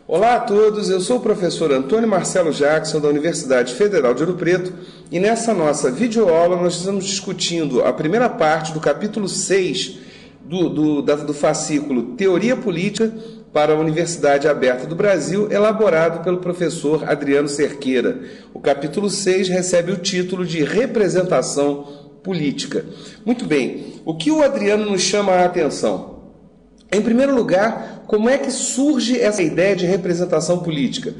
Olá a todos, eu sou o professor Antônio Marcelo Jackson da Universidade Federal de Ouro Preto e nessa nossa videoaula nós estamos discutindo a primeira parte do capítulo 6 do fascículo Teoria Política para a Universidade Aberta do Brasil, elaborado pelo professor Adriano Cerqueira. O capítulo 6 recebe o título de Representação Política. Muito bem, o que o Adriano nos chama a atenção? Em primeiro lugar, como é que surge essa ideia de representação política?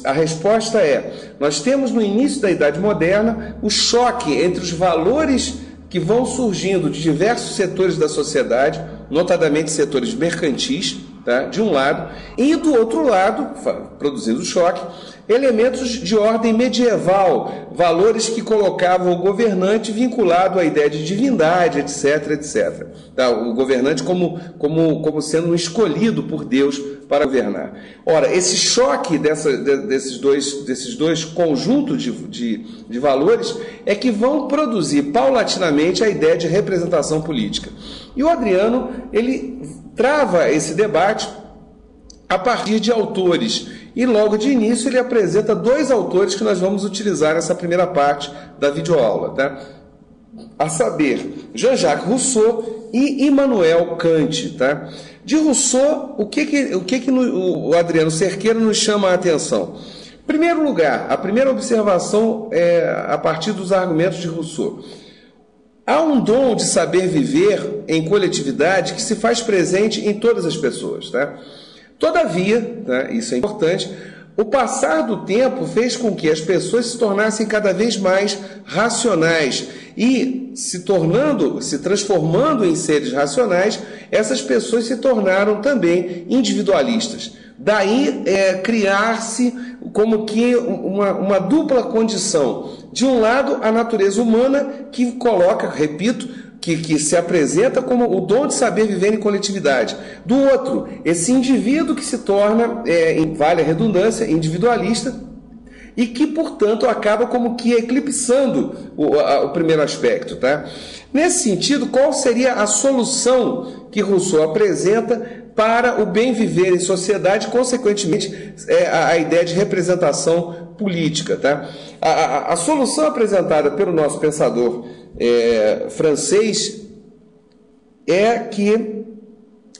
A resposta é, nós temos no início da Idade Moderna o choque entre os valores que vão surgindo de diversos setores da sociedade, notadamente setores mercantis, tá, de um lado, e do outro lado, produzindo o choque, elementos de ordem medieval, valores que colocavam o governante vinculado à ideia de divindade, etc, etc. Tá? O governante como sendo um escolhido por Deus para governar. Ora, esse choque desses dois conjuntos de valores é que vão produzir paulatinamente a ideia de representação política. E o Adriano, ele trava esse debate a partir de autores. E logo de início ele apresenta dois autores que nós vamos utilizar nessa primeira parte da videoaula, tá? A saber, Jean-Jacques Rousseau e Immanuel Kant, tá? De Rousseau, o que o Adriano Cerqueira nos chama a atenção? Em primeiro lugar, a primeira observação é a partir dos argumentos de Rousseau. Há um dom de saber viver em coletividade que se faz presente em todas as pessoas, tá? Todavia, tá, isso é importante, o passar do tempo fez com que as pessoas se tornassem cada vez mais racionais e se transformando em seres racionais, essas pessoas se tornaram também individualistas. Daí criar-se como que uma dupla condição. De um lado, a natureza humana que coloca, repito, que se apresenta como o dom de saber viver em coletividade. Do outro, esse indivíduo que se torna, vale a redundância, individualista e que, portanto, acaba como que eclipsando o primeiro aspecto. Tá? Nesse sentido, qual seria a solução que Rousseau apresenta para o bem viver em sociedade, consequentemente, a ideia de representação política? Tá? A solução apresentada pelo nosso pensador francês é que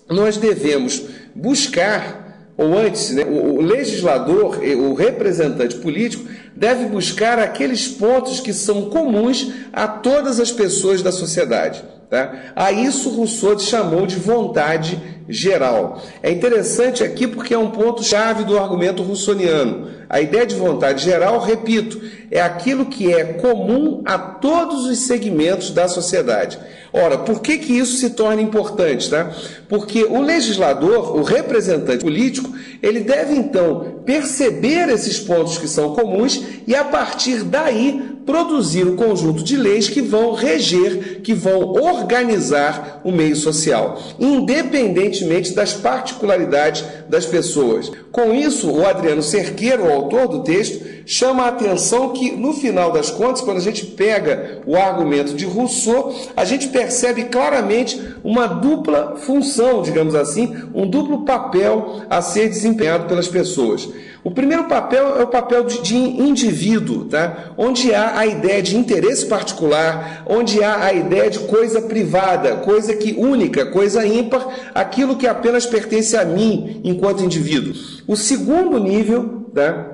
nós devemos buscar, ou antes, né, o legislador, o representante político, deve buscar aqueles pontos que são comuns a todas as pessoas da sociedade. Tá? A isso Rousseau chamou de vontade geral. É interessante aqui porque é um ponto-chave do argumento rousseauiano. A ideia de vontade geral, repito, é aquilo que é comum a todos os segmentos da sociedade. Ora, por que isso se torna importante? Tá? Porque o legislador, o representante político, ele deve então perceber esses pontos que são comuns e a partir daí produzir o conjunto de leis que vão reger, que vão organizar o meio social, independentemente das particularidades das pessoas. Com isso, o Adriano Cerqueira, o autor do texto, chama a atenção que, no final das contas, quando a gente pega o argumento de Rousseau, a gente percebe claramente uma dupla função, digamos assim, um duplo papel a ser desempenhado pelas pessoas. O primeiro papel é o papel de indivíduo, tá? Onde há a ideia de interesse particular, onde há a ideia de coisa privada, coisa que única, coisa ímpar, aquilo que apenas pertence a mim enquanto indivíduo. O segundo nível, tá,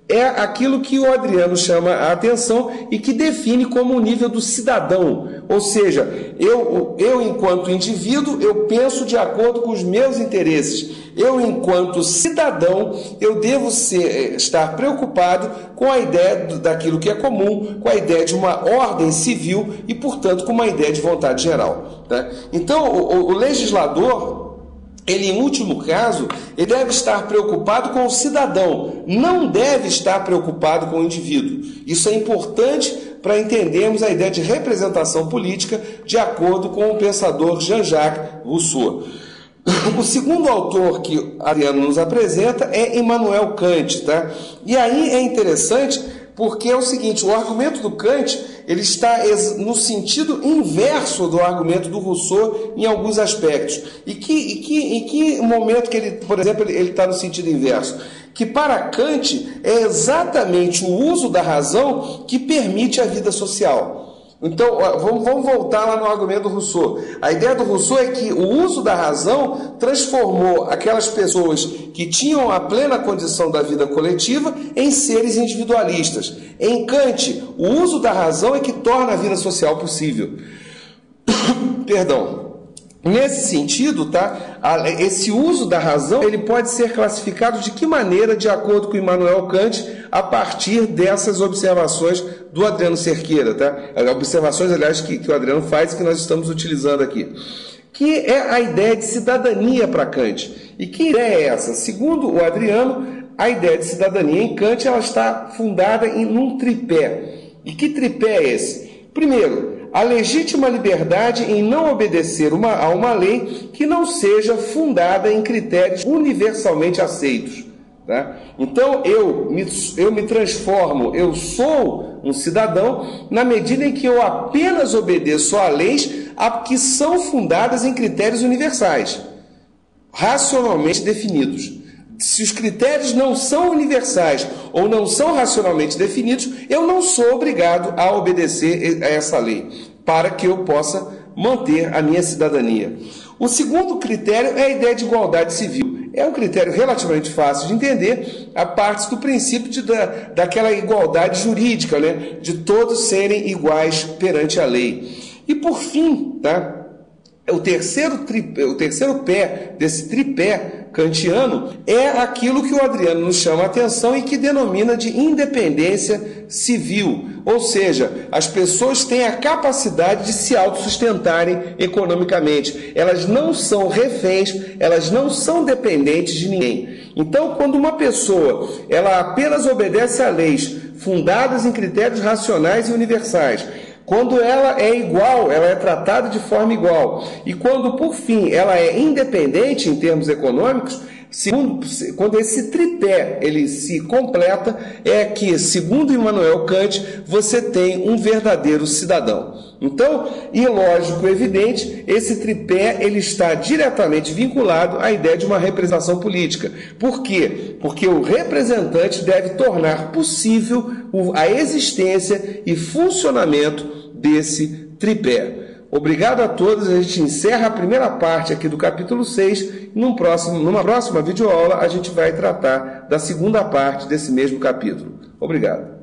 é aquilo que o Adriano chama a atenção e que define como o nível do cidadão. Ou seja, eu enquanto indivíduo, eu penso de acordo com os meus interesses. Eu, enquanto cidadão, eu devo estar preocupado com a ideia daquilo que é comum, com a ideia de uma ordem civil e, portanto, com uma ideia de vontade geral. Tá? Então, o legislador, ele, em último caso, ele deve estar preocupado com o cidadão, não deve estar preocupado com o indivíduo. Isso é importante para entendermos a ideia de representação política de acordo com o pensador Jean-Jacques Rousseau. O segundo autor que Adriano nos apresenta é Immanuel Kant. Tá? E aí é interessante porque é o seguinte, o argumento do Kant ele está no sentido inverso do argumento do Rousseau em alguns aspectos. E que momento que ele, por exemplo, ele está no sentido inverso? Que para Kant é exatamente o uso da razão que permite a vida social. Então, vamos voltar lá no argumento do Rousseau. A ideia do Rousseau é que o uso da razão transformou aquelas pessoas que tinham a plena condição da vida coletiva em seres individualistas. Em Kant, o uso da razão é que torna a vida social possível. Perdão. Nesse sentido, esse uso da razão ele pode ser classificado de que maneira, de acordo com Immanuel Kant, a partir dessas observações do Adriano Cerqueira, observações, aliás, que o Adriano faz e que nós estamos utilizando aqui, que é a ideia de cidadania para Kant. E que ideia é essa? Segundo o Adriano, a ideia de cidadania em Kant ela está fundada num tripé. E que tripé é esse? Primeiro, a legítima liberdade em não obedecer a uma lei que não seja fundada em critérios universalmente aceitos. Então, eu me transformo, eu sou um cidadão na medida em que eu apenas obedeço a leis que são fundadas em critérios universais, racionalmente definidos. Se os critérios não são universais ou não são racionalmente definidos, eu não sou obrigado a obedecer a essa lei, para que eu possa manter a minha cidadania. O segundo critério é a ideia de igualdade civil. É um critério relativamente fácil de entender, a parte do princípio daquela igualdade jurídica, de todos serem iguais perante a lei. E por fim, o terceiro pé desse tripé kantiano é aquilo que o Adriano nos chama a atenção e que denomina de independência civil. Ou seja, as pessoas têm a capacidade de se autossustentarem economicamente. Elas não são reféns, elas não são dependentes de ninguém. Então, quando uma pessoa ela apenas obedece a leis fundadas em critérios racionais e universais, quando ela é igual, ela é tratada de forma igual. E quando, por fim, ela é independente em termos econômicos, quando esse tripé ele se completa, é que, segundo Immanuel Kant, você tem um verdadeiro cidadão. Então, e lógico, evidente, esse tripé ele está diretamente vinculado à ideia de uma representação política. Por quê? Porque o representante deve tornar possível a existência e funcionamento desse tripé. Obrigado a todos, a gente encerra a primeira parte aqui do capítulo 6, numa próxima videoaula a gente vai tratar da segunda parte desse mesmo capítulo. Obrigado.